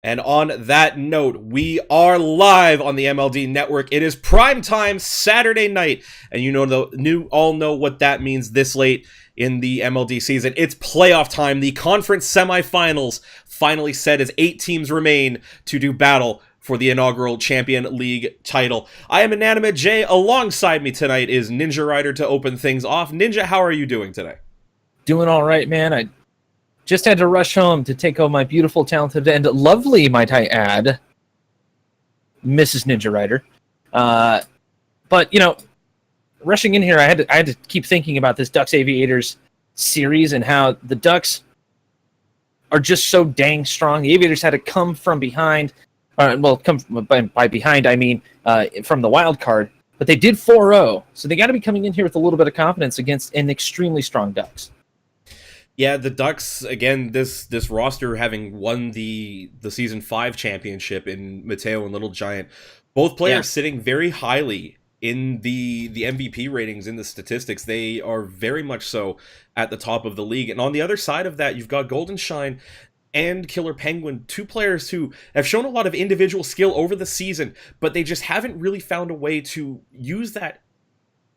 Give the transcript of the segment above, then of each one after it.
And on that note, we are live on the MLE Network. It is primetime Saturday night, and you all know what that means this late in the MLD season. It's playoff time. The conference semifinals finally set as 8 teams remain to do battle for the inaugural Champion League title. I am Inanimate J. Alongside me tonight is Ninja Rider to open things off. Ninja, how are you doing today? Doing all right, man. I just had to rush home to take home my beautiful, talented, and lovely, might I add, Mrs. Ninja Rider. But, rushing in here, I had to keep thinking about this Ducks Aviators series and how the Ducks are just so dang strong. The Aviators had to come from behind. By behind, I mean from the wild card. But they did 4-0, so they got to be coming in here with a little bit of confidence against an extremely strong Ducks. Yeah, the Ducks, again, this roster having won the Season 5 championship in Mateo and Little Giant, both players sitting very highly in the MVP ratings, in the statistics. They are very much so at the top of the league. And on the other side of that, you've got Golden Shine and Killer Penguin, 2 players who have shown a lot of individual skill over the season, but they just haven't really found a way to use that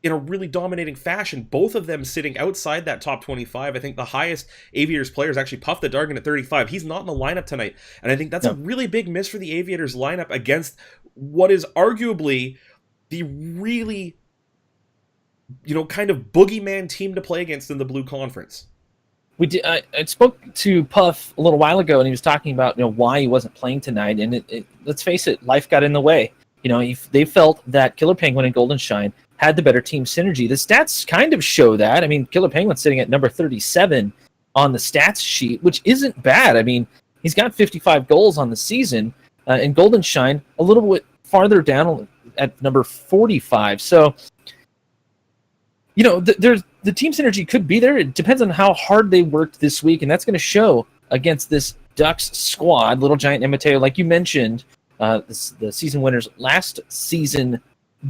in a really dominating fashion. Both of them sitting outside that top 25. I think the highest Aviators player is actually Puff the Dargan at 35. He's not in the lineup tonight. And I think that's a really big miss for the Aviators lineup against what is arguably the really, kind of boogeyman team to play against in the Blue Conference. We did. I spoke to Puff a little while ago, and he was talking about why he wasn't playing tonight. And let's face it, life got in the way. They felt that Killer Penguin and Golden Shine had the better team synergy. The stats kind of show that. I mean, Killer Penguin's sitting at number 37 on the stats sheet, which isn't bad. I mean, he's got 55 goals on the season, and Golden Shine a little bit farther down at number 45. So, there's the team synergy could be there. It depends on how hard they worked this week, and that's going to show against this Ducks squad, Little Giant and Mateo, like you mentioned. The season winners last season,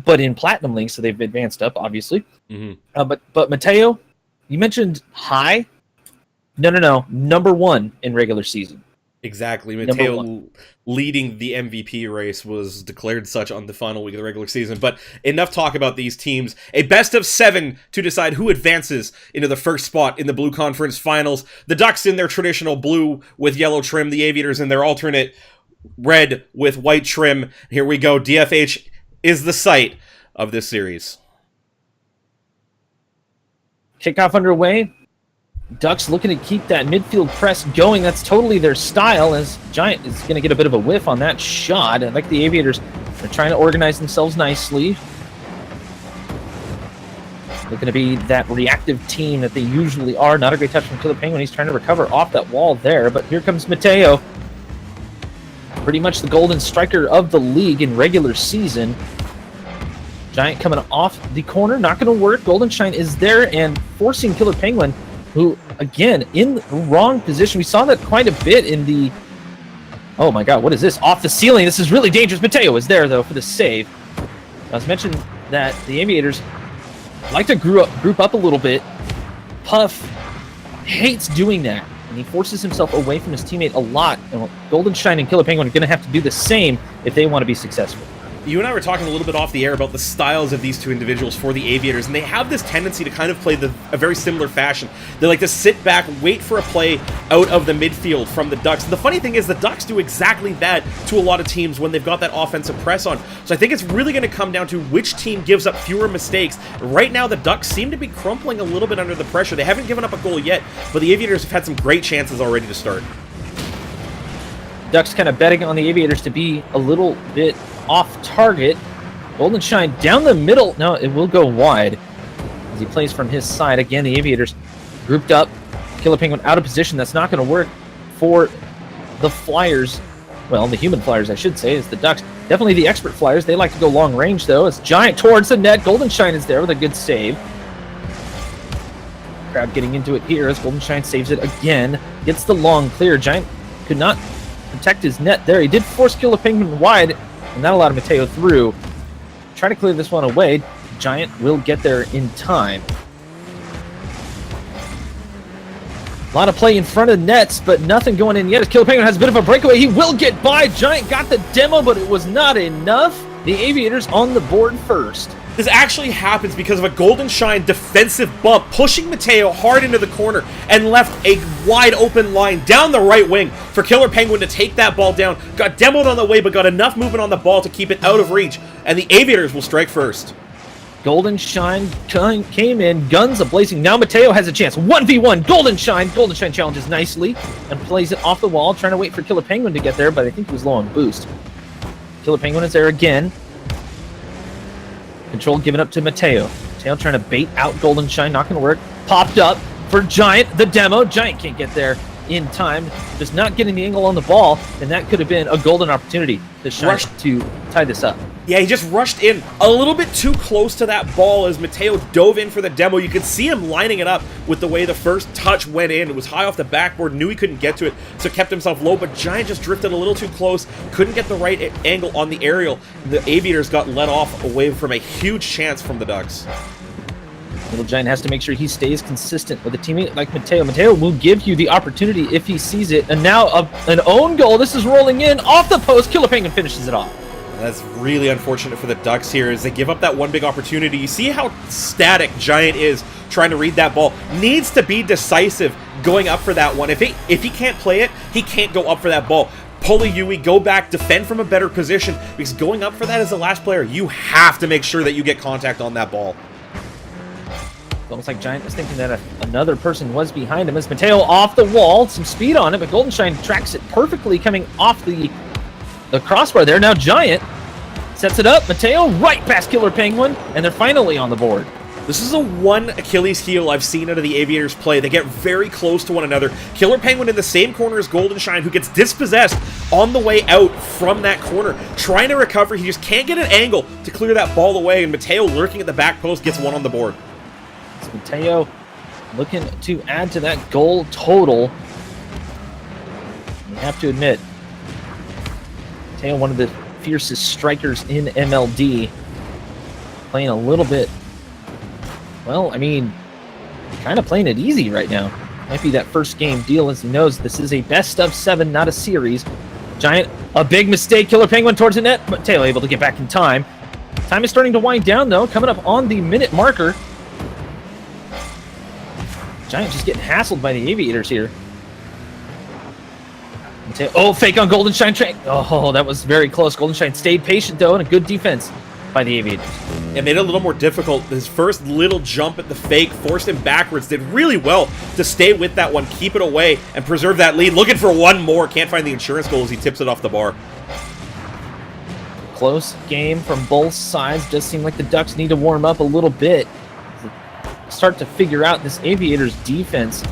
but in Platinum League, so they've advanced up, obviously. Mm-hmm. But Mateo, you mentioned high. No. Number 1 in regular season. Exactly. Mateo leading the MVP race was declared such on the final week of the regular season. But enough talk about these teams. A best of 7 to decide who advances into the first spot in the Blue Conference Finals. The Ducks in their traditional blue with yellow trim. The Aviators in their alternate red with white trim. Here we go. DFH is the site of this series. Kickoff underway. Ducks looking to keep that midfield press going. That's totally their style, as Giant is going to get a bit of a whiff on that shot. I like the Aviators. They're trying to organize themselves nicely. They're going to be that reactive team that they usually are. Not a great touch from Killer Penguin. He's trying to recover off that wall there, but here comes Mateo. Pretty much the golden striker of the league in regular season. Giant coming off the corner. Not going to work. Golden Shine is there and forcing Killer Penguin, who, again, in the wrong position. We saw that quite a bit in the... Oh, my God. What is this? Off the ceiling. This is really dangerous. Mateo is there, though, for the save. I was mentioning that the Aviators like to group up a little bit. Puff hates doing that, and he forces himself away from his teammate a lot. And Golden Shine and Killer Penguin are going to have to do the same if they want to be successful. You and I were talking a little bit off the air about the styles of these 2 individuals for the Aviators, and they have this tendency to kind of play a very similar fashion. They like to sit back, wait for a play out of the midfield from the Ducks. And the funny thing is the Ducks do exactly that to a lot of teams when they've got that offensive press on. So I think it's really going to come down to which team gives up fewer mistakes. Right now, the Ducks seem to be crumpling a little bit under the pressure. They haven't given up a goal yet, but the Aviators have had some great chances already to start. Ducks kind of betting on the Aviators to be a little bit off target. Golden Shine down the middle. No, it will go wide. as he plays from his side. Again, the Aviators grouped up. Killer Penguin out of position. That's not going to work for the Flyers. Well, the human Flyers, I should say, is the Ducks. Definitely the expert Flyers. They like to go long range, though. It's Giant towards the net. Goldenshine is there with a good save. Crowd getting into it here as Goldenshine saves it again. Gets the long clear. Giant could not protect his net there. He did force Killer Penguin wide, and that allowed Mateo through. Try to clear this one away. Giant will get there in time. A lot of play in front of nets, but nothing going in yet as Killer Penguin has a bit of a breakaway. He will get by. Giant got the demo, but it was not enough. The Aviators on the board first. This actually happens because of a Goldenshine defensive bump, pushing Mateo hard into the corner and left a wide open line down the right wing for Killer Penguin to take that ball down. Got demoed on the way, but got enough movement on the ball to keep it out of reach, and the Aviators will strike first. Goldenshine came in, guns a-blazing. Now Mateo has a chance. 1v1, Goldenshine. Goldenshine challenges nicely and plays it off the wall, trying to wait for Killer Penguin to get there, but I think he was low on boost. Killer Penguin is there again. Control given up to Mateo. Mateo trying to bait out Goldenshine, not going to work. Popped up for Giant, the demo. Giant can't get there in time. Just not getting the angle on the ball, and that could have been a golden opportunity to Shine to tie this up. Yeah, he just rushed in a little bit too close to that ball as Mateo dove in for the demo. You could see him lining it up with the way the first touch went in. It was high off the backboard, knew he couldn't get to it, so kept himself low, but Giant just drifted a little too close, couldn't get the right angle on the aerial. The Aviators got let off away from a huge chance from the Ducks. Little Giant has to make sure he stays consistent with a teammate like Mateo. Mateo will give you the opportunity if he sees it, and now an own goal. This is rolling in off the post. Killer Penguin finishes it off. That's really unfortunate for the Ducks here as they give up that one big opportunity. You see how static Giant is trying to read that ball. Needs to be decisive going up for that one. If he can't play it, he can't go up for that ball. Pull a Yui, go back, defend from a better position, because going up for that as the last player, you have to make sure that you get contact on that ball. It's almost like Giant was thinking that another person was behind him as Mateo off the wall. Some speed on it, but Goldenshine tracks it perfectly coming off the crossbar there. Now Giant sets it up. Mateo right past Killer Penguin, and they're finally on the board. This is a one Achilles heel I've seen out of the Aviators play. They get very close to one another. Killer Penguin in the same corner as Goldenshine, who gets dispossessed on the way out from that corner. Trying to recover, he just can't get an angle to clear that ball away, and Mateo lurking at the back post gets one on the board. It's Mateo looking to add to that goal total. You have to admit, Mateo, one of the fiercest strikers in MLD, playing a little bit, well, I mean, kind of playing it easy right now. Might be that first game deal, as he knows this is a best of 7, not a series. Giant, a big mistake. Killer Penguin towards the net. Mateo able to get back in time. Time is starting to wind down, though, coming up on the minute marker. Giant just getting hassled by the Aviators here. Oh, fake on Goldenshine. Oh, that was very close. Goldenshine stayed patient, though, and a good defense by the Aviators. It made it a little more difficult. His first little jump at the fake forced him backwards. Did really well to stay with that one, keep it away, and preserve that lead. Looking for one more. Can't find the insurance goal as he tips it off the bar. Close game from both sides. Does seem like the Ducks need to warm up a little bit. Start to figure out this Aviators defense.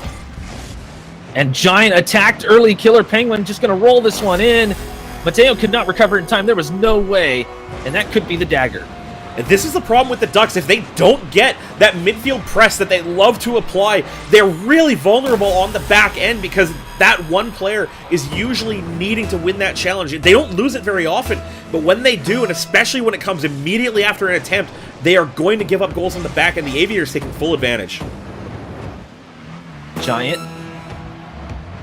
And Giant attacked early. Killer Penguin just going to roll this one in. Mateo could not recover in time. There was no way. And that could be the dagger. And this is the problem with the Ducks. If they don't get that midfield press that they love to apply, they're really vulnerable on the back end because that one player is usually needing to win that challenge. They don't lose it very often, but when they do, and especially when it comes immediately after an attempt, they are going to give up goals on the back end. The Aviators taking full advantage. Giant.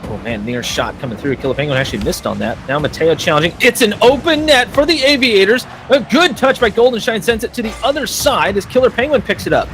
Oh man, near shot coming through. Killer Penguin actually missed on that. Now Mateo challenging. It's an open net for the Aviators. A good touch by Goldenshine sends it to the other side as Killer Penguin picks it up.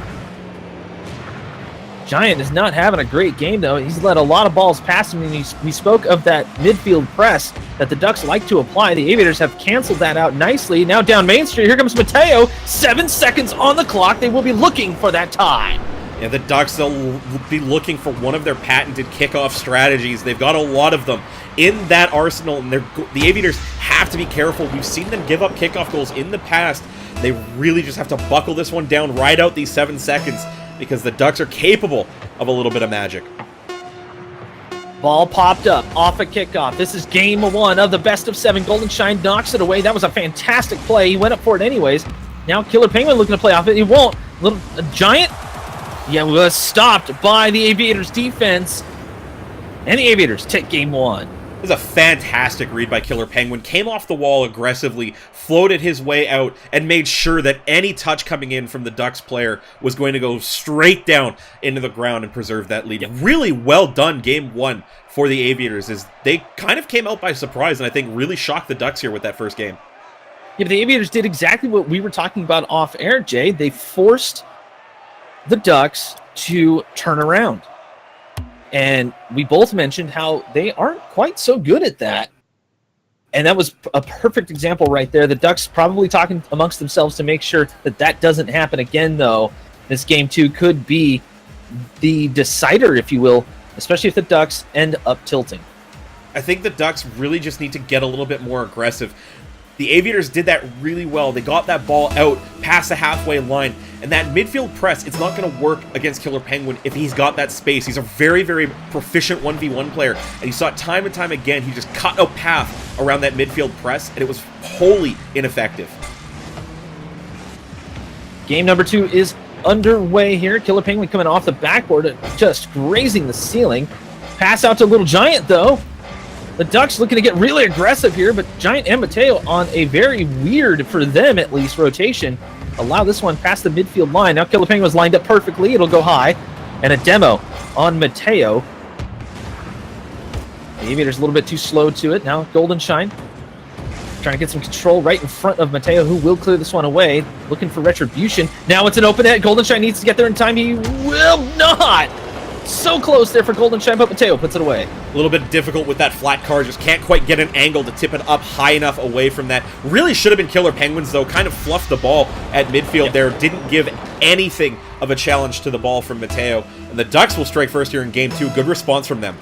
Giant is not having a great game, though. He's let a lot of balls pass him, and we spoke of that midfield press that the Ducks like to apply. The Aviators have canceled that out nicely. Now down Main Street, here comes Mateo. 7 seconds on the clock. They will be looking for that tie. Yeah, the Ducks, they'll be looking for one of their patented kickoff strategies. They've got a lot of them in that arsenal, and the Aviators have to be careful. We've seen them give up kickoff goals in the past. They really just have to buckle this one down, ride out these 7 seconds, because the Ducks are capable of a little bit of magic. Ball popped up off a kickoff. This is game 1 of the best of 7. Golden Shine knocks it away. That was a fantastic play. He went up for it anyways. Now Killer Penguin looking to play off it. He won't. A Giant, yeah, was stopped by the Aviators defense. And the Aviators take game 1. This is a fantastic read by Killer Penguin. Came off the wall aggressively, floated his way out, and made sure that any touch coming in from the Ducks player was going to go straight down into the ground and preserve that lead. Really well done game 1 for the Aviators, as they kind of came out by surprise and I think really shocked the Ducks here with that first game. Yeah, but the Aviators did exactly what we were talking about off air, Jay. They forced the Ducks to turn around. And we both mentioned how they aren't quite so good at that. And that was a perfect example right there. The Ducks probably talking amongst themselves to make sure that that doesn't happen again, though. This game 2 could be the decider, if you will, especially if the Ducks end up tilting. I think the Ducks really just need to get a little bit more aggressive. The Aviators did that really well. They got that ball out past the halfway line. And that midfield press, it's not going to work against Killer Penguin if he's got that space. He's a very, very proficient 1v1 player. And you saw it time and time again. He just cut a path around that midfield press, and it was wholly ineffective. Game number 2 is underway here. Killer Penguin coming off the backboard, just grazing the ceiling. Pass out to Little Giant, though. The Ducks looking to get really aggressive here, but Giant and Mateo on a very weird, for them at least, rotation. Allow this one past the midfield line. Now Killer Penguin was lined up perfectly. It'll go high. And a demo on Mateo. The Aviators a little bit too slow to it. Now Golden Shine trying to get some control right in front of Mateo, who will clear this one away. Looking for retribution. Now it's an open net. Golden Shine needs to get there in time. He will not. So close there for Golden Shine, but Mateo puts it away. A little bit difficult with that flat car. Just can't quite get an angle to tip it up high enough away from that. Really should have been Killer Penguins, though. Kind of fluffed the ball at midfield there. Didn't give anything of a challenge to the ball from Mateo. And the Ducks will strike first here in game 2. Good response from them.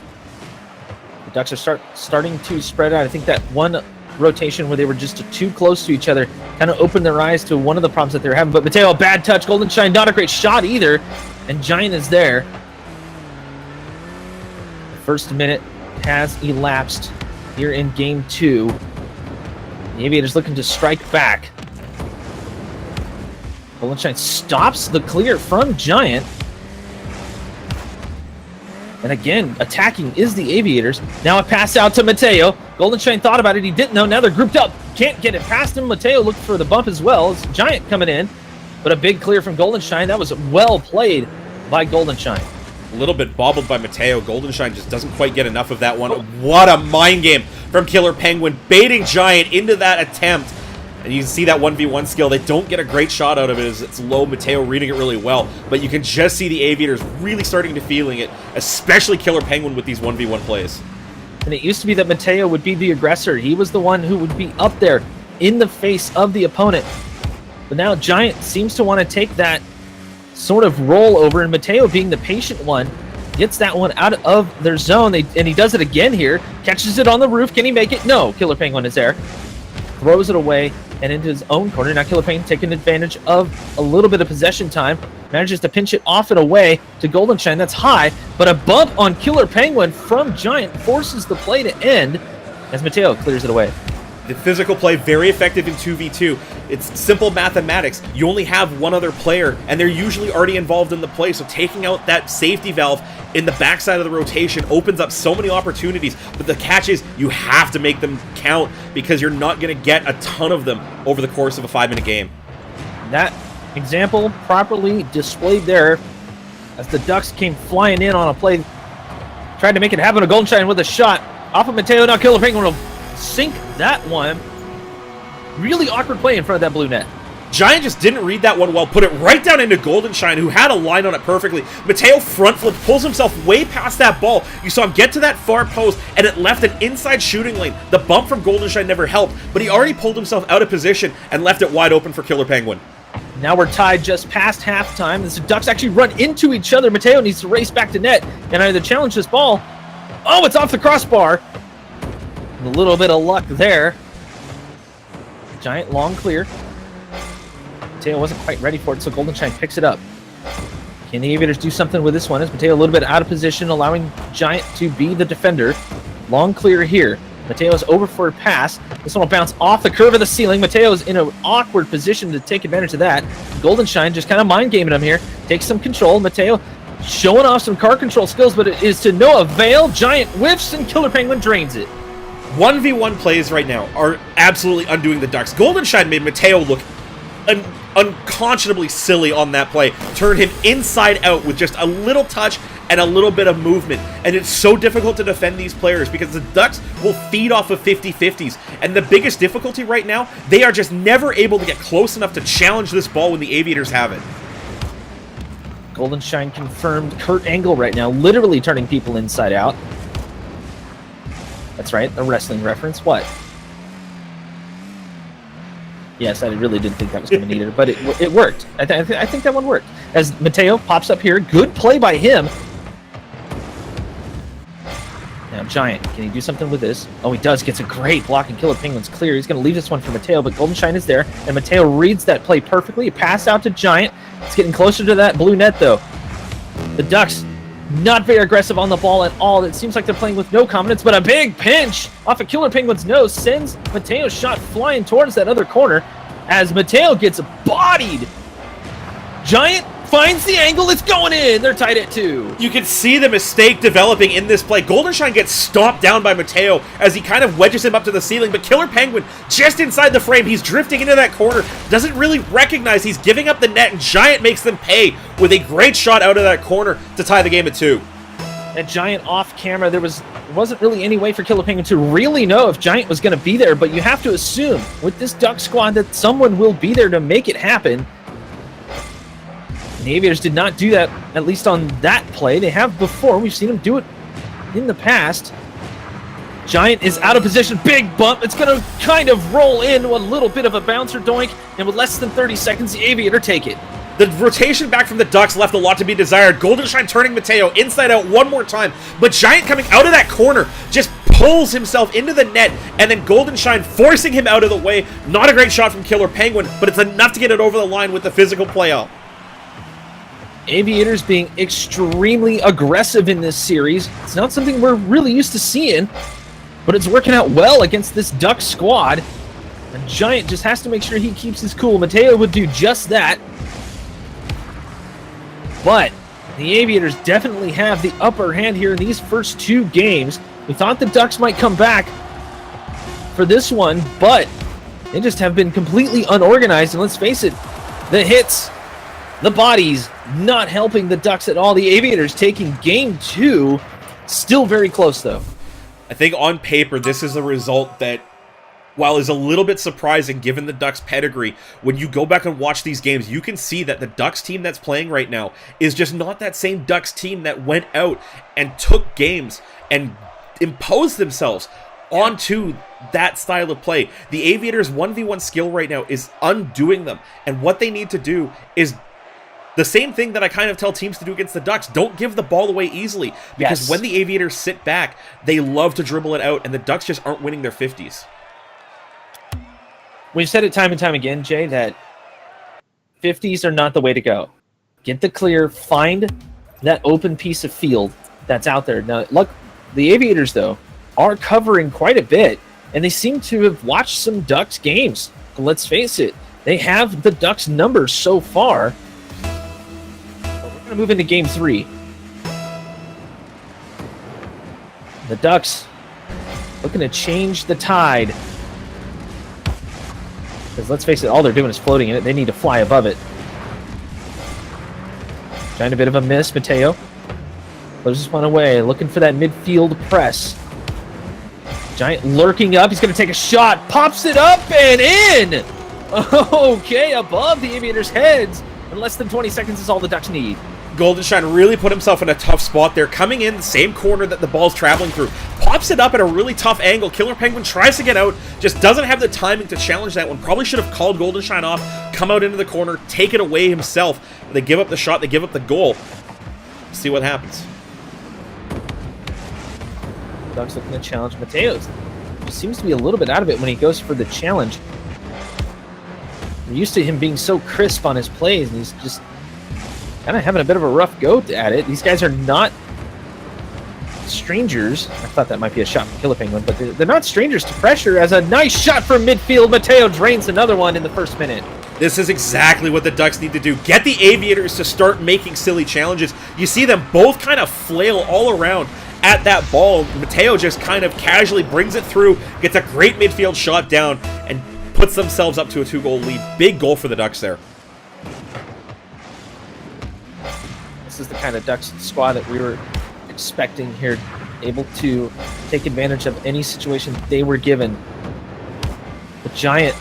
The Ducks are starting to spread out. I think that one rotation where they were just too close to each other kind of opened their eyes to one of the problems that they were having. But Mateo, a bad touch. Golden Shine, not a great shot either. And Giant is there. First minute has elapsed here in game 2. The Aviators looking to strike back. Golden Shine stops the clear from Giant. And again, attacking is the Aviators. Now a pass out to Mateo. Golden Shine thought about it. He didn't know. Now they're grouped up. Can't get it past him. Mateo looked for the bump as well. It's Giant coming in. But a big clear from Golden Shine. That was well played by Golden Shine. A little bit bobbled by Mateo. Golden Shine just doesn't quite get enough of that one. What a mind game from Killer Penguin, baiting Giant into that attempt. And you can see that 1v1 skill. They don't get a great shot out of it as it's low. Mateo reading it really well. But you can just see the Aviators really starting to feeling it, especially Killer Penguin with these 1v1 plays. And it used to be that Mateo would be the aggressor. He was the one who would be up there in the face of the opponent. But now Giant seems to want to take that sort of roll over, and Mateo, being the patient one, gets that one out of their zone. And he does it again here. Catches it on the roof. Can he make it? No. Killer Penguin is there. Throws it away and into his own corner. Now Killer Penguin taking advantage of a little bit of possession time. Manages to pinch it off and away to Golden Shine. That's high, but a bump on Killer Penguin from Giant forces the play to end as Mateo clears it away. The physical play, very effective in 2v2. It's simple mathematics. You only have one other player, and they're usually already involved in the play, so taking out that safety valve in the backside of the rotation opens up so many opportunities. But the catch is you have to make them count because you're not going to get a ton of them over the course of a 5-minute game. That example properly displayed there as the Ducks came flying in on a play. Tried to make it happen to Golden Shine with a shot. Off of Mateo, now Killer Penguin will sink that one. Really awkward play in front of that blue net. Giant just didn't read that one well, put it right down into Golden Shine, who had a line on it perfectly. Mateo front flip, pulls himself way past that ball. You saw him get to that far post, and it left an inside shooting lane. The bump from Golden Shine never helped, but he already pulled himself out of position and left it wide open for Killer Penguin. Now we're tied just past halftime. The Ducks actually run into each other. Mateo needs to race back to net and either challenge this ball. Oh, it's off the crossbar. A little bit of luck there. Giant long clear. Mateo wasn't quite ready for it, so Golden Shine picks it up. Can the Aviators do something with this one? Is Mateo a little bit out of position, allowing Giant to be the defender? Long clear here. Mateo's over for a pass. This one will bounce off the curve of the ceiling. Mateo's in an awkward position to take advantage of that. Golden Shine just kind of mind gaming him here. Takes some control. Mateo showing off some car control skills, but it is to no avail. Giant whiffs and Killer Penguin drains it. 1v1 plays right now are absolutely undoing the Ducks. Golden Shine made Mateo look unconscionably silly on that play. Turned him inside out with just a little touch and a little bit of movement. And it's so difficult to defend these players because the Ducks will feed off of 50-50s. And the biggest difficulty right now, they are just never able to get close enough to challenge this ball when the Aviators have it. Golden Shine confirmed Kurt Angle right now, literally turning people inside out. That's right, a wrestling reference. What? Yes, I really didn't think that was coming either, but it worked. I think that one worked. As Mateo pops up here, good play by him. Now Giant, can he do something with this? Oh, he does. Gets a great block, and Killer Penguin's clear. He's going to leave this one for Mateo, but Golden Shine is there, and Mateo reads that play perfectly. A pass out to Giant. It's getting closer to that blue net, though. The Ducks not very aggressive on the ball at all. It seems like they're playing with no confidence, but a big pinch off of Killer Penguin's nose sends Mateo's shot flying towards that other corner as Mateo gets bodied. Giant finds the angle. It's going in. They're tied at 2. You can see the mistake developing in this play. Golden Shine gets stomped down by Mateo as he kind of wedges him up to the ceiling, but Killer Penguin just inside the frame. He's drifting into that corner. Doesn't really recognize he's giving up the net, and Giant makes them pay with a great shot out of that corner to tie the game at 2. That Giant off camera, there wasn't really any way for Killer Penguin to really know if Giant was going to be there, but you have to assume with this Duck squad that someone will be there to make it happen. The Aviators did not do that, at least on that play. They have before. We've seen them do it in the past. Giant is out of position. Big bump. It's going to kind of roll in. A little bit of a bouncer doink. And with less than 30 seconds, the Aviator take it. The rotation back from the Ducks left a lot to be desired. Golden Shine turning Mateo inside out one more time. But Giant coming out of that corner just pulls himself into the net. And then Golden Shine forcing him out of the way. Not a great shot from Killer Penguin, but it's enough to get it over the line with the physical play out. Aviators being extremely aggressive in this series. It's not something we're really used to seeing, but it's working out well against this Duck squad. And Giant just has to make sure he keeps his cool. Mateo would do just that. But the Aviators definitely have the upper hand here in these first 2 games. We thought the Ducks might come back for this one, but they just have been completely unorganized. And let's face it, the hits, the bodies, not helping the Ducks at all. The Aviators taking game 2. Still very close, though. I think on paper, this is a result that, while is a little bit surprising given the Ducks' pedigree, when you go back and watch these games, you can see that the Ducks team that's playing right now is just not that same Ducks team that went out and took games and imposed themselves onto that style of play. The Aviators' 1v1 skill right now is undoing them, and what they need to do is the same thing that I kind of tell teams to do against the Ducks. Don't give the ball away easily, because when the Aviators sit back, they love to dribble it out, and the Ducks just aren't winning their 50s. We've said it time and time again, Jay, that 50s are not the way to go. Get the clear, find that open piece of field that's out there. Now, look, the Aviators, though, are covering quite a bit, and they seem to have watched some Ducks games. Let's face it, they have the Ducks numbers so far. We're going to move into game 3. The Ducks looking to change the tide. Because let's face it, all they're doing is floating in it. They need to fly above it. Trying a bit of a miss, Mateo. Throws this one away, looking for that midfield press. Giant lurking up. He's going to take a shot. Pops it up and in! Okay, above the Aviators' heads. In less than 20 seconds is all the Ducks need. Golden Shine really put himself in a tough spot there, coming in the same corner that the ball's traveling through. Pops it up at a really tough angle. Killer Penguin tries to get out, just doesn't have the timing to challenge that one. Probably should have called Golden Shine off, come out into the corner, take it away himself. They give up the shot, they give up the goal. See what happens. Ducks looking to challenge Mateos. He seems to be a little bit out of it when he goes for the challenge. We're used to him being so crisp on his plays, and he's just kind of having a bit of a rough go at it. These guys are not strangers. I thought that might be a shot from Killer Penguin, but they're not strangers to pressure, as a nice shot from midfield. Mateo drains another one in the first minute. This is exactly what the Ducks need to do. Get the Aviators to start making silly challenges. You see them both kind of flail all around at that ball. Mateo just kind of casually brings it through, gets a great midfield shot down, and puts themselves up to a 2-goal lead. Big goal for the Ducks there. This is the kind of Ducks squad that we were expecting here, able to take advantage of any situation they were given. The Giant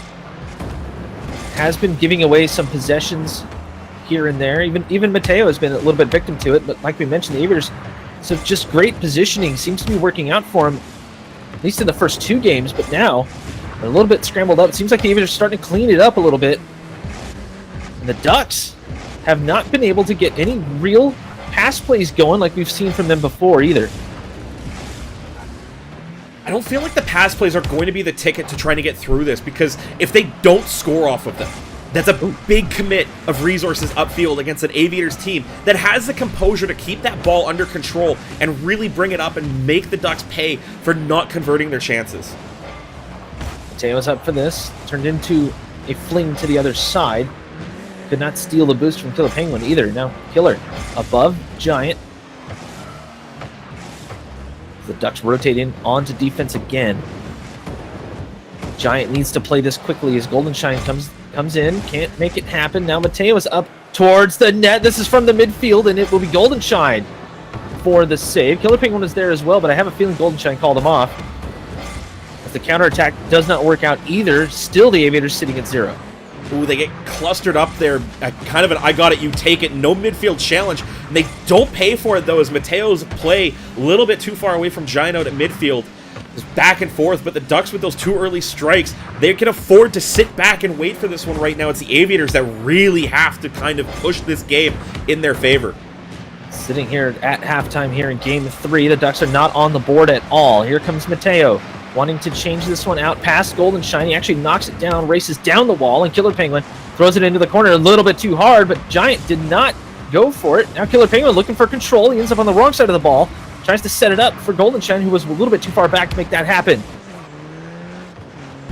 has been giving away some possessions here and there. Even Mateo has been a little bit victim to it, but like we mentioned, the Aviators, so just great positioning seems to be working out for him, at least in the first 2 games, but now they're a little bit scrambled up. It seems like the Aviators are starting to clean it up a little bit. And the Ducks have not been able to get any real pass plays going like we've seen from them before either. I don't feel like the pass plays are going to be the ticket to trying to get through this, because if they don't score off of them, that's a big commit of resources upfield against an Aviators team that has the composure to keep that ball under control and really bring it up and make the Ducks pay for not converting their chances. Mateo's up for this. Turned into a fling to the other side. Could not steal the boost from Killer Penguin either. Now Killer above Giant. The Ducks rotate in onto defense again. Giant needs to play this quickly as Golden Shine comes in. Can't make it happen. Now Mateo is up towards the net. This is from the midfield, and it will be Golden Shine for the save. Killer Penguin is there as well, but I have a feeling Golden Shine called him off. If the counterattack does not work out either, still the Aviators sitting at 0. Ooh, they get clustered up there at kind of an I got it, you take it, no midfield challenge. And they don't pay for it, though, as Mateo's play a little bit too far away from Giant out at midfield. Just back and forth, but the Ducks with those 2 early strikes, they can afford to sit back and wait for this one right now. It's the Aviators that really have to kind of push this game in their favor. Sitting here at halftime here in Game 3, the Ducks are not on the board at all. Here comes Mateo, wanting to change this one out past Golden Shine. He actually knocks it down, races down the wall, and Killer Penguin throws it into the corner a little bit too hard, but Giant did not go for it. Now Killer Penguin looking for control. He ends up on the wrong side of the ball. Tries to set it up for Golden Shine, who was a little bit too far back to make that happen.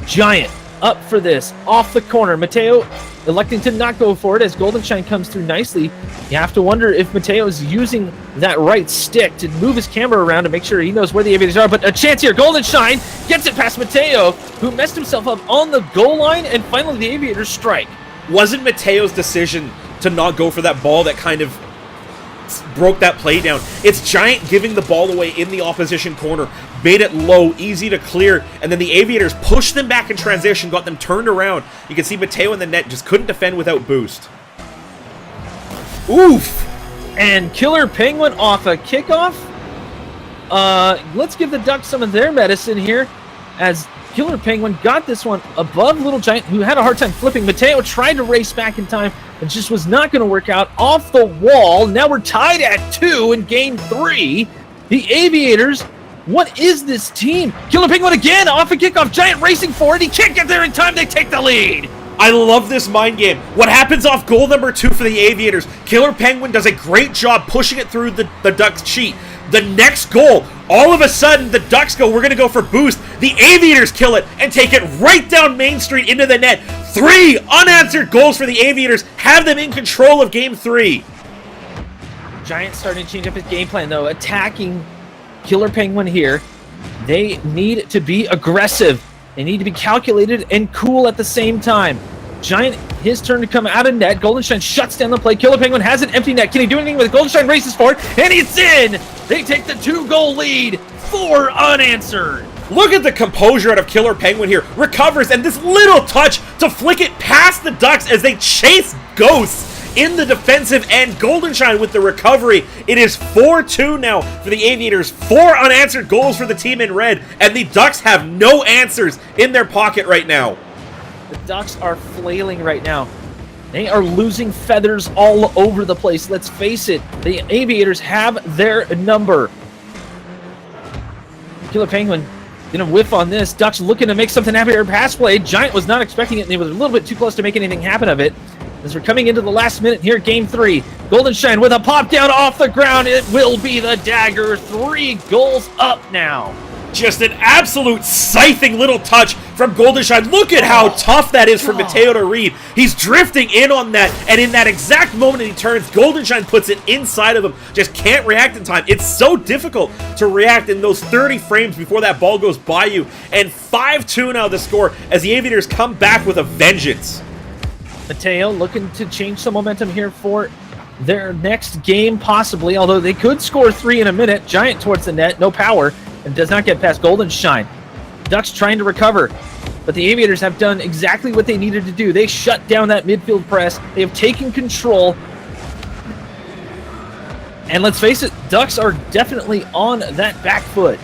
Giant up for this, off the corner. Mateo electing to not go for it as Golden Shine comes through nicely. You have to wonder if Mateo is using that right stick to move his camera around to make sure he knows where the Aviators are. But a chance here. Golden Shine gets it past Mateo, who messed himself up on the goal line, and finally the Aviators strike. Wasn't Mateo's decision to not go for that ball that kind of broke that play down. It's Giant giving the ball away in the opposition corner, made it low, easy to clear, and then the Aviators pushed them back in transition, got them turned around. You can see Mateo in the net just couldn't defend without boost. Oof! And Killer Penguin off a kickoff. Let's give the Ducks some of their medicine here, as Killer Penguin got this one above Little Giant, who had a hard time flipping. Mateo tried to race back in time, and just was not going to work out. Off the wall. Now we're tied at 2 in Game 3. The Aviators, what is this team? Killer Penguin again, off a kickoff. Giant racing for it. He can't get there in time. They take the lead. I love this mind game. What happens off goal number 2 for the Aviators? Killer Penguin does a great job pushing it through the Ducks' cheat. The next goal, all of a sudden, the Ducks go, we're going to go for boost. The Aviators kill it and take it right down Main Street into the net. 3 unanswered goals for the Aviators, have them in control of Game 3. Giants starting to change up his game plan, though, attacking Killer Penguin here. They need to be aggressive. They need to be calculated and cool at the same time. Giant, his turn to come out of net. Golden Shine shuts down the play. Killer Penguin has an empty net. Can he do anything with it? Golden Shine races for it, and it's in! They take the 2-goal lead, 4 unanswered. Look at the composure out of Killer Penguin here. Recovers, and this little touch to flick it past the Ducks as they chase ghosts in the defensive end. Golden Shine with the recovery. It is 4-2 now for the Aviators. 4 unanswered goals for the team in red, and the Ducks have no answers in their pocket right now. The Ducks are flailing right now. They are losing feathers all over the place. Let's face it, the Aviators have their number. Killer Penguin gonna whiff on this. Ducks looking to make something happen here. Pass play. Giant was not expecting it, and he was a little bit too close to make anything happen of it. as we're coming into the last minute here, game 3. Golden Shine with a pop down off the ground. It will be the dagger. 3 goals up now. Just an absolute scything little touch from Golden Shine. Look at how tough that is for Mateo to read. He's drifting in on that, and in that exact moment he turns, Golden Shine puts it inside of him. Just can't react in time. It's so difficult to react in those 30 frames before that ball goes by you. And 5-2 now the score as the Aviators come back with a vengeance. Mateo looking to change some momentum here for their next game, possibly, although they could score 3 in a minute. Giant towards the net, no power, and does not get past Golden Shine. Ducks trying to recover, but the Aviators have done exactly what they needed to do. They shut down that midfield press. They have taken control. And let's face it, Ducks are definitely on that back foot.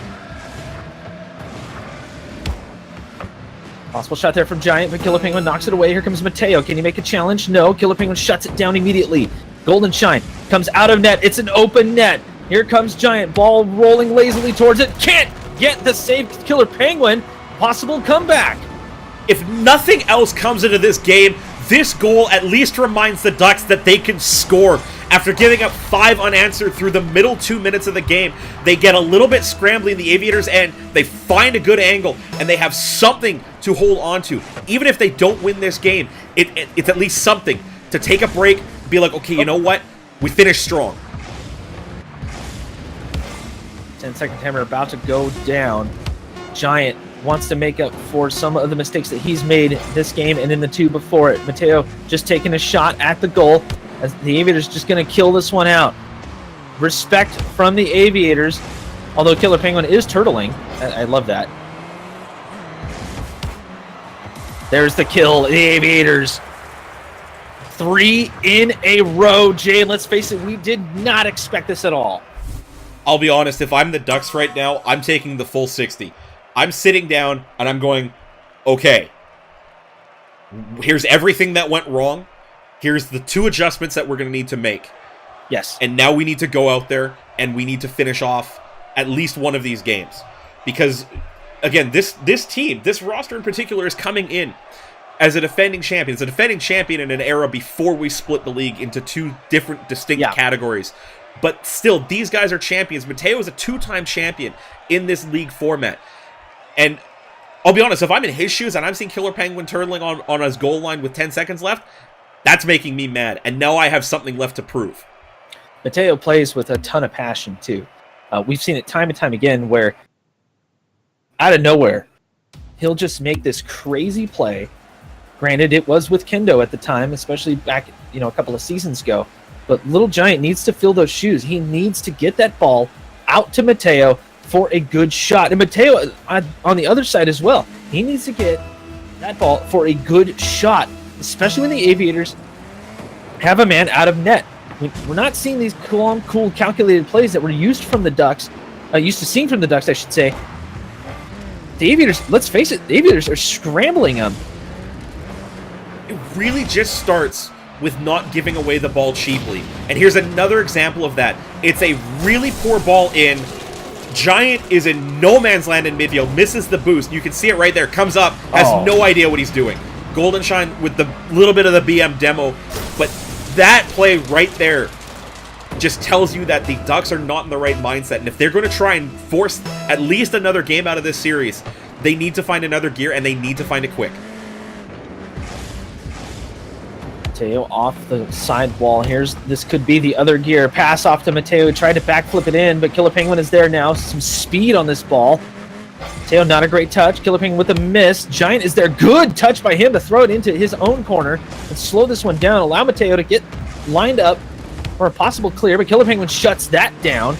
Possible shot there from Giant, but Killer Penguin knocks it away. Here comes Mateo. Can he make a challenge? No. Killer Penguin shuts it down immediately. Golden Shine comes out of net. It's an open net. Here comes Giant. Ball rolling lazily towards it. Can't get the save. Killer Penguin. Possible comeback. If nothing else comes into this game, this goal at least reminds the Ducks that they can score. After giving up 5 unanswered through the middle 2 minutes of the game, they get a little bit scrambly in the Aviators' end. They find a good angle, and they have something to hold on to. Even if they don't win this game, it's at least something to take a break, be like, okay, you know what? We finished strong. 10-second timer about to go down. Giant wants to make up for some of the mistakes that he's made this game and in the 2 before it. Mateo just taking a shot at the goal as the Aviators just going to kill this one out. Respect from the Aviators, although Killer Penguin is turtling. I love that. There's the kill. The Aviators. 3 in a row, Jay. Let's face it, we did not expect this at all. I'll be honest, if I'm the Ducks right now, I'm taking the full 60. I'm sitting down and I'm going, okay, here's everything that went wrong. Here's the 2 adjustments that we're going to need to make. Yes. And now we need to go out there and we need to finish off at least one of these games. Because, again, this team, this roster in particular, is coming in as a defending champion. It's a defending champion in an era before we split the league into 2 different distinct categories. But still, these guys are champions. Mateo is a 2-time champion in this league format. And I'll be honest, if I'm in his shoes and I'm seeing Killer Penguin turtling on his goal line with 10 seconds left, that's making me mad. And now I have something left to prove. Mateo plays with a ton of passion, too. We've seen it time and time again where, out of nowhere, he'll just make this crazy play. Granted, it was with Kendo at the time, especially back, a couple of seasons ago. But Little Giant needs to fill those shoes. He needs to get that ball out to Mateo for a good shot. And Mateo, on the other side as well, he needs to get that ball for a good shot, especially when the Aviators have a man out of net. We're not seeing these cool, calculated plays that were used from the Ducks, used to seeing from the Ducks, I should say. The Aviators, let's face it, the Aviators are scrambling them. It really just starts with not giving away the ball cheaply. And here's another example of that. It's a really poor ball in. Giant is in no man's land in midfield, misses the boost. You can see it right there. Comes up, has no idea what he's doing. Golden Shine with the little bit of the BM demo. But that play right there just tells you that the Ducks are not in the right mindset. And if they're going to try and force at least another game out of this series, they need to find another gear, and they need to find it quick. Mateo off the side wall. This could be the other gear. Pass off to Mateo. He tried to backflip it in, but Killer Penguin is there now. Some speed on this ball. Mateo, not a great touch. Killer Penguin with a miss. Giant is there. Good touch by him to throw it into his own corner and slow this one down. Allow Mateo to get lined up for a possible clear, but Killer Penguin shuts that down.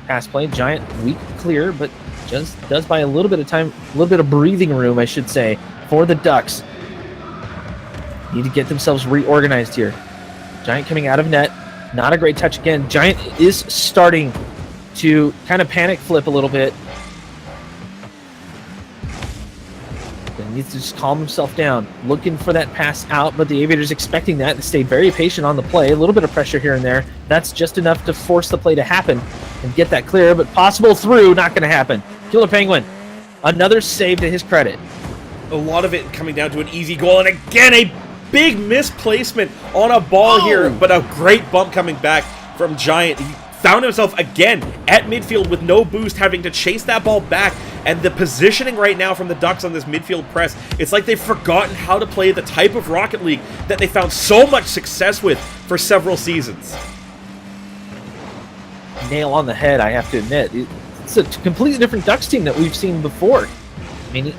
Pass play. Giant weak clear, but just does buy a little bit of time, a little bit of breathing room, I should say, for the Ducks. Need to get themselves reorganized here. Giant coming out of net. Not a great touch again. Giant is starting to kind of panic flip a little bit. He needs to just calm himself down. Looking for that pass out, but the Aviators expecting that. They stay very patient on the play. A little bit of pressure here and there. That's just enough to force the play to happen and get that clear, but possible through, not going to happen. Killer Penguin, another save to his credit. a lot of it coming down to an easy goal, and again, a big misplacement on a ball here, but a great bump coming back from Giant. He found himself again at midfield with no boost, having to chase that ball back, and the positioning right now from the Ducks on this midfield press, it's like they've forgotten how to play the type of Rocket League that they found so much success with for several seasons. Nail on the head, I have to admit. It's a completely different Ducks team that we've seen before. I mean,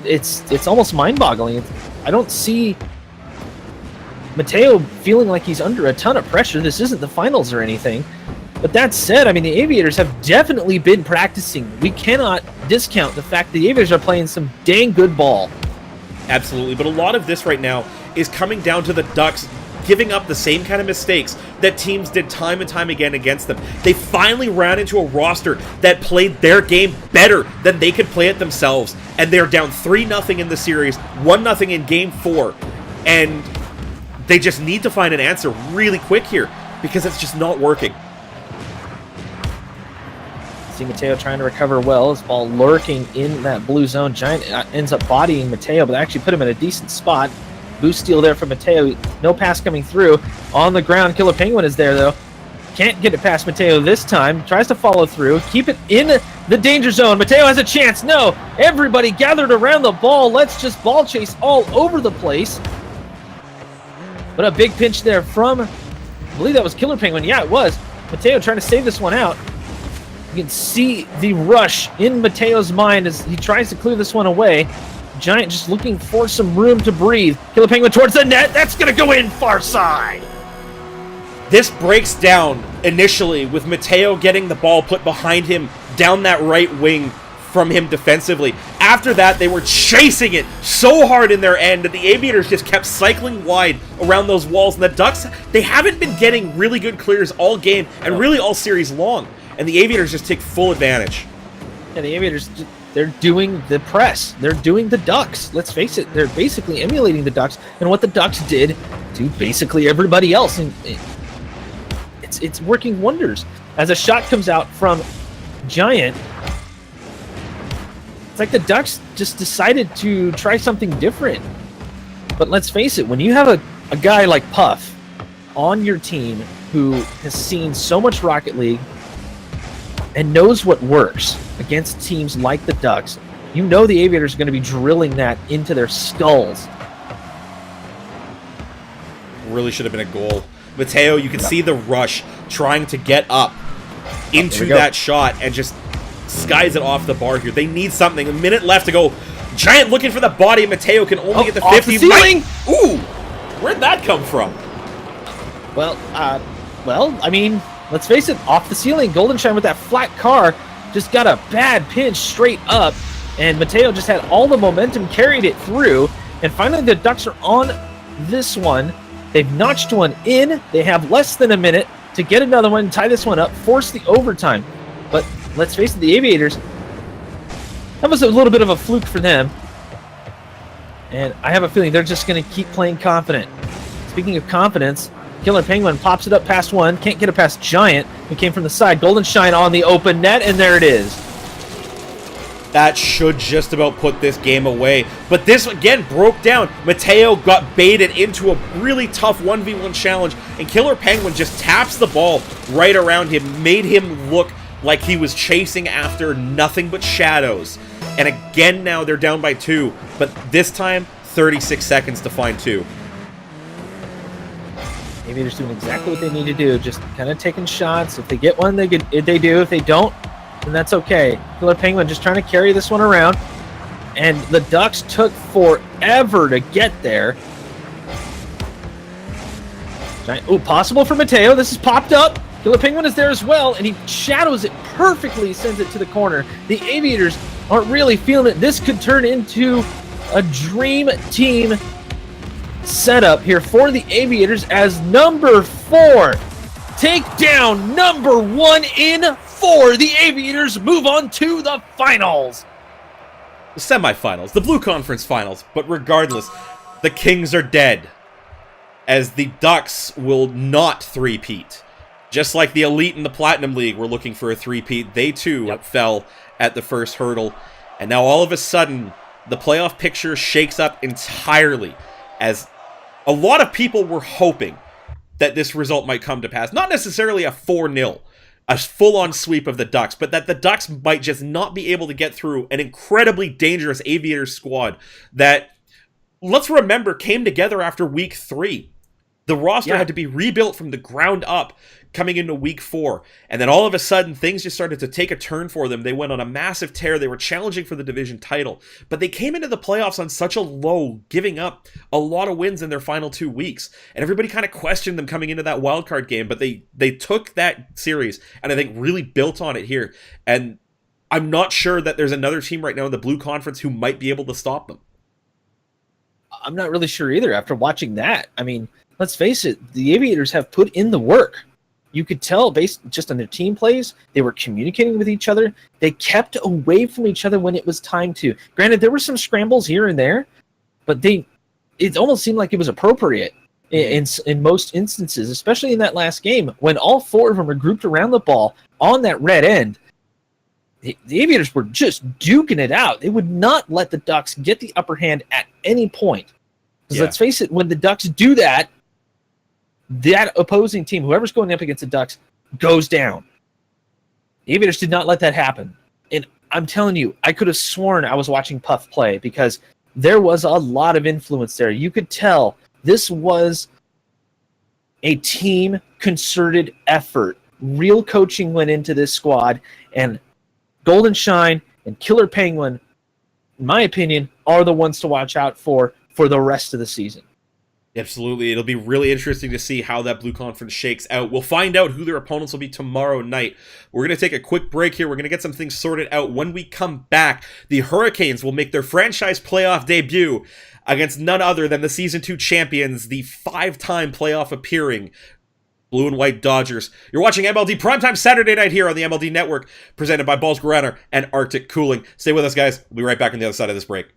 it's almost mind-boggling. I don't see Mateo feeling like he's under a ton of pressure. This isn't the finals or anything. But that said, I mean, the Aviators have definitely been practicing. We cannot discount the fact that the Aviators are playing some dang good ball. Absolutely, but a lot of this right now is coming down to the Ducks giving up the same kind of mistakes that teams did time and time again against them. They finally ran into a roster that played their game better than they could play it themselves, and they're down 3-0 in the series, 1-0 in Game 4, and they just need to find an answer really quick here, because it's just not working. See Mateo trying to recover well. His ball lurking in that blue zone. Giant ends up bodying Mateo, but they actually put him in a decent spot. Boost steal there from Mateo. No pass coming through. On the ground, Killer Penguin is there, though. Can't get it past Mateo this time. Tries to follow through. Keep it in the danger zone. Mateo has a chance. No! Everybody gathered around the ball. Let's just ball chase all over the place. But a big pinch there from, I believe that was Killer Penguin. Yeah, it was. Mateo trying to save this one out. You can see the rush in Mateo's mind as he tries to clear this one away. Giant just looking for some room to breathe. Killer Penguin towards the net. That's going to go in far side. This breaks down initially with Mateo getting the ball put behind him down that right wing from him defensively. After that, they were chasing it so hard in their end that the Aviators just kept cycling wide around those walls. And the Ducks, they haven't been getting really good clears all game and really all series long. And the Aviators just take full advantage. Yeah, the Aviators, they're doing the press. They're doing the Ducks. Let's face it, they're basically emulating the Ducks and what the Ducks did to basically everybody else. And it's working wonders. As a shot comes out from Giant, it's like the Ducks just decided to try something different. But let's face it, when you have a guy like Puff on your team who has seen so much Rocket League and knows what works against teams like the Ducks, you know the Aviators are going to be drilling that into their skulls. Really should have been a goal. Mateo, you can see the rush trying to get up into that shot and just skies it off the bar here. They need something. A minute left to go. Giant looking for the body. Mateo can only get the 50. Off the ceiling! Ooh! Where'd that come from? Well, I mean, let's face it, off the ceiling. Goldenshine with that flat car just got a bad pinch straight up, and Mateo just had all the momentum, carried it through, and finally the Ducks are on this one. They've notched one in. They have less than a minute to get another one, tie this one up, force the overtime. But let's face it, the Aviators, that was a little bit of a fluke for them. And I have a feeling they're just going to keep playing confident. Speaking of confidence, Killer Penguin pops it up past one. Can't get it past Giant, who came from the side. Goldenshine on the open net, and there it is. That should just about put this game away. But this, again, broke down. Mateo got baited into a really tough 1v1 challenge, and Killer Penguin just taps the ball right around him, made him look like he was chasing after nothing but shadows. And again, now they're down by 2, but this time, 36 seconds to find 2. Aviators doing exactly what they need to do, just kind of taking shots. If they get one, they do. If they don't, then that's okay. Killer Penguin just trying to carry this one around, and the Ducks took forever to get there. Oh, possible for Mateo. This is popped up. Killer Penguin is there as well, and he shadows it perfectly, sends it to the corner. The Aviators aren't really feeling it. This could turn into a dream team setup here for the Aviators as number 4 take down number 1 in 4. The Aviators move on to the finals. The semifinals, the Blue Conference Finals, but regardless, the Kings are dead, as the Ducks will not three-peat. Just like the Elite in the Platinum League were looking for a three-peat, they too fell at the first hurdle. And now all of a sudden, the playoff picture shakes up entirely, as a lot of people were hoping that this result might come to pass. Not necessarily a 4-0, a full-on sweep of the Ducks, but that the Ducks might just not be able to get through an incredibly dangerous Aviators squad that, let's remember, came together after week 3. The roster had to be rebuilt from the ground up coming into week 4. And then all of a sudden, things just started to take a turn for them. They went on a massive tear. They were challenging for the division title. But they came into the playoffs on such a low, giving up a lot of wins in their final 2 weeks. And everybody kind of questioned them coming into that wildcard game. But they took that series and I think really built on it here. And I'm not sure that there's another team right now in the Blue Conference who might be able to stop them. I'm not really sure either after watching that. I mean, let's face it, the Aviators have put in the work. You could tell based just on their team plays, they were communicating with each other. They kept away from each other when it was time to. Granted, there were some scrambles here and there, but it almost seemed like it was appropriate in most instances, especially in that last game when all 4 of them were grouped around the ball on that red end. The Aviators were just duking it out. They would not let the Ducks get the upper hand at any point. Because let's face it, when the Ducks do that, that opposing team, whoever's going up against the Ducks, goes down. The Aviators did not let that happen. And I'm telling you, I could have sworn I was watching Puff play because there was a lot of influence there. You could tell this was a team concerted effort. Real coaching went into this squad, and Golden Shine and Killer Penguin, in my opinion, are the ones to watch out for the rest of the season. Absolutely. It'll be really interesting to see how that Blue Conference shakes out. We'll find out who their opponents will be tomorrow night. We're going to take a quick break here. We're going to get some things sorted out. When we come back, the Hurricanes will make their franchise playoff debut against none other than the Season 2 champions, the 5-time playoff appearing Blue and White Dodgers. You're watching MLD Primetime Saturday night here on the MLD Network, presented by Balls Runner and Arctic Cooling. Stay with us, guys. We'll be right back on the other side of this break.